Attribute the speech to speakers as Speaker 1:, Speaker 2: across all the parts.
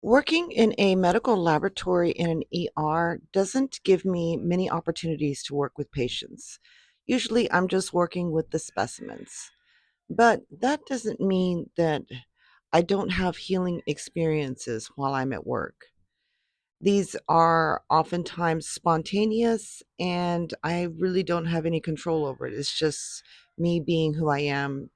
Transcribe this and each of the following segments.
Speaker 1: Working in a medical laboratory in an ER doesn't give me many opportunities to work with patients. Usually, I'm just working with the specimens. But that doesn't mean that I don't have healing experiences while I'm at work. These are oftentimes spontaneous, and I really don't have any control over it. It's just me being who I am.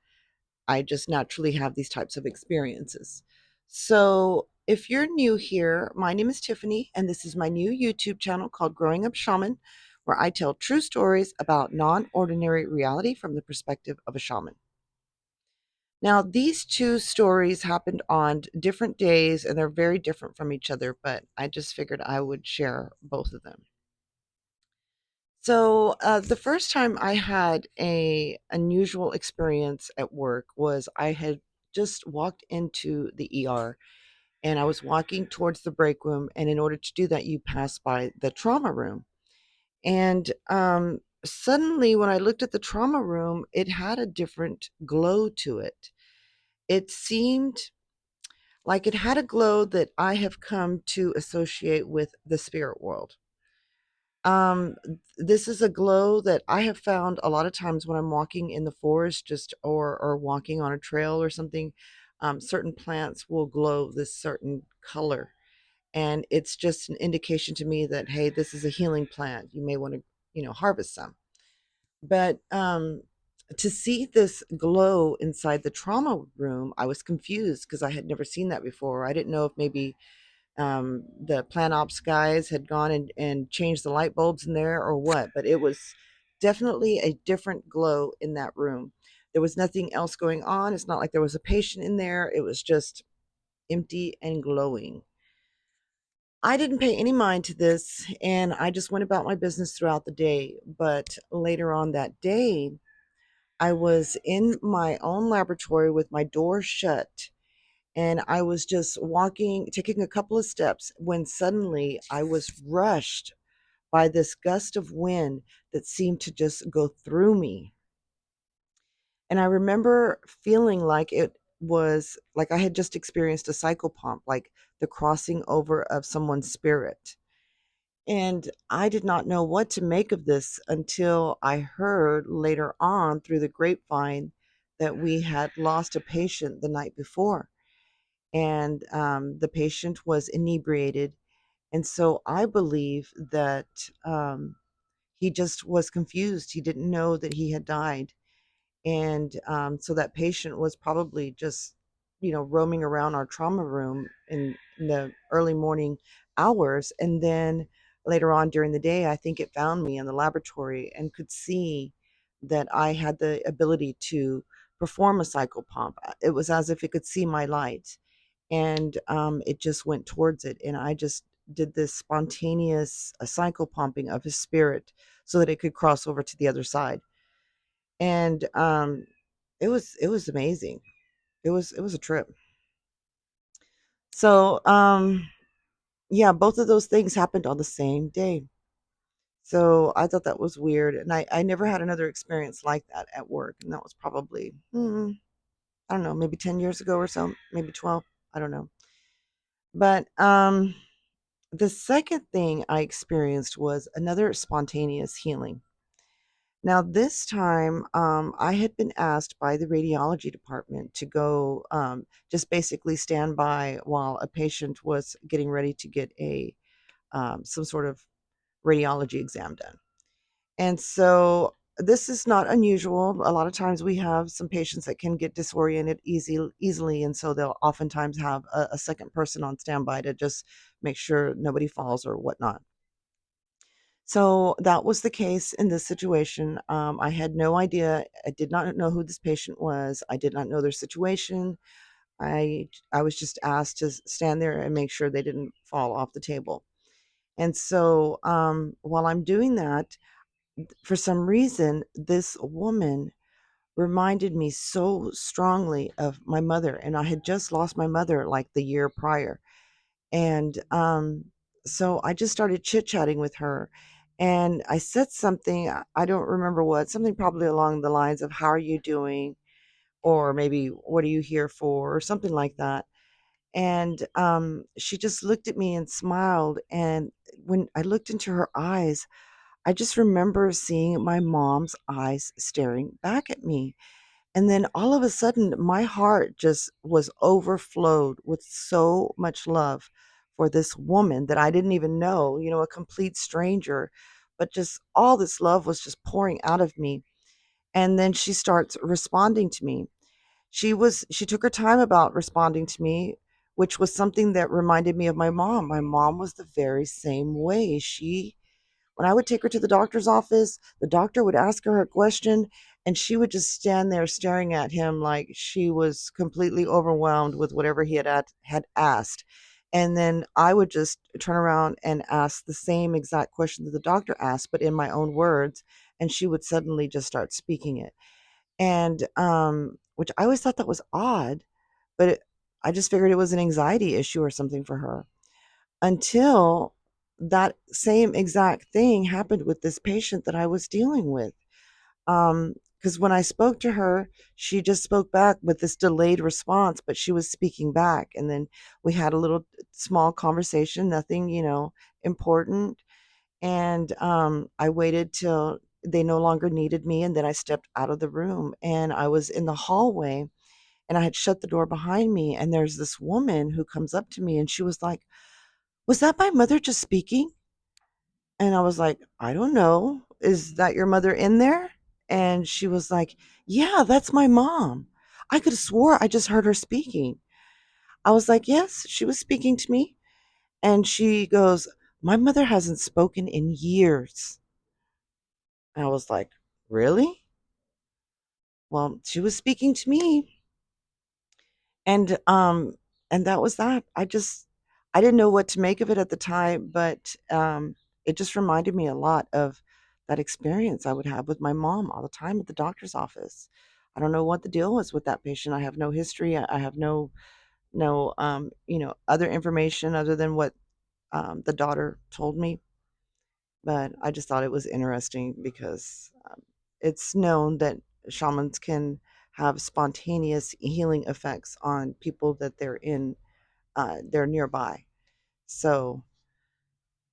Speaker 1: I just naturally have these types of experiences. So, if you're new here, my name is Tiffany, and this is my new YouTube channel called Growing Up Shaman, where I tell true stories about non ordinary reality from the perspective of a shaman. Now, these two stories happened on different days and they're very different from each other, but I just figured I would share both of them. So, the first time I had a unusual experience at work was I had just walked into the ER and I was walking towards the break room, and in order to do that, you pass by the trauma room. And suddenly, when I looked at the trauma room, it had a different glow to it. It seemed like it had a glow that I have come to associate with the spirit world. This is a glow that I have found a lot of times when I'm walking in the forest, just or walking on a trail or something. Certain plants will glow this certain color, and it's just an indication to me that hey, this is a healing plant. You may want to, harvest some. But to see this glow inside the trauma room, I was confused because I had never seen that before. I didn't know if maybe the plant ops guys had gone and changed the light bulbs in there or what, but it was definitely a different glow in that room. There was nothing else going on. It's not like there was a patient in there. It was just empty and glowing. I didn't pay any mind to this and I just went about my business throughout the day. But later on that day, I was in my own laboratory with my door shut and I was just walking, taking a couple of steps when suddenly I was rushed by this gust of wind that seemed to just go through me. And I remember feeling like it was like I had just experienced a cycle pump, like the crossing over of someone's spirit. And I did not know what to make of this until I heard later on through the grapevine that we had lost a patient the night before. And the patient was inebriated. And so I believe that he just was confused. He didn't know that he had died. And so that patient was probably just, roaming around our trauma room in the early morning hours. And then later on during the day, I think it found me in the laboratory and could see that I had the ability to perform a cycle pump. It was as if it could see my light and it just went towards it. And I just did this spontaneous cycle pumping of his spirit so that it could cross over to the other side. And it was amazing. It was a trip. So yeah, both of those things happened on the same day. So I thought that was weird, and I never had another experience like that at work, and that was probably I don't know, maybe 10 years ago or so, maybe 12. I don't know, but the second thing I experienced was another spontaneous healing. Now, this time, I had been asked by the radiology department to go just basically stand by while a patient was getting ready to get a some sort of radiology exam done. And so this is not unusual. A lot of times we have some patients that can get disoriented easily, and so they'll oftentimes have a second person on standby to just make sure nobody falls or whatnot. So that was the case in this situation. I had no idea. I did not know who this patient was. I did not know their situation. I was just asked to stand there and make sure they didn't fall off the table. And so while I'm doing that, for some reason, this woman reminded me so strongly of my mother, and I had just lost my mother like the year prior. And so I just started chit chatting with her. And I said something, I don't remember what, something probably along the lines of, how are you doing? Or maybe, what are you here for? Or something like that. And she just looked at me and smiled. And when I looked into her eyes, I just remember seeing my mom's eyes staring back at me. And then all of a sudden, my heart just was overflowed with so much love for this woman that I didn't even know, a complete stranger. But just all this love was just pouring out of me. And then she starts responding to me. She took her time about responding to me, which was something that reminded me of my mom. My mom was the very same way. When I would take her to the doctor's office, the doctor would ask her a question, and she would just stand there staring at him like she was completely overwhelmed with whatever he had asked. And then I would just turn around and ask the same exact question that the doctor asked, but in my own words, and she would suddenly just start speaking it. And which I always thought that was odd, but I just figured it was an anxiety issue or something for her, until that same exact thing happened with this patient that I was dealing with. Because when I spoke to her, she just spoke back with this delayed response, but she was speaking back. And then we had a little small conversation, nothing, important. And I waited till they no longer needed me. And then I stepped out of the room and I was in the hallway and I had shut the door behind me. And there's this woman who comes up to me and she was like, "Was that my mother just speaking?" And I was like, "I don't know. Is that your mother in there?" And she was like, "Yeah, that's my mom. I could have swore I just heard her speaking." I was like, "Yes, she was speaking to me." And she goes, "My mother hasn't spoken in years." And I was like, "Really?" Well, she was speaking to me. And and that was that. I didn't know what to make of it at the time, but it just reminded me a lot of that experience I would have with my mom all the time at the doctor's office. I don't know what the deal was with that patient. I have no history. I have no other information other than what the daughter told me. But I just thought it was interesting because it's known that shamans can have spontaneous healing effects on people that they're nearby. So,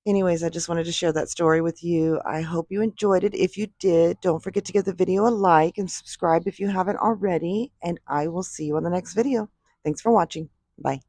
Speaker 1: anyways, I just wanted to share that story with you. I hope you enjoyed it. If you did, don't forget to give the video a like and subscribe if you haven't already. And I will see you on the next video. Thanks for watching. Bye.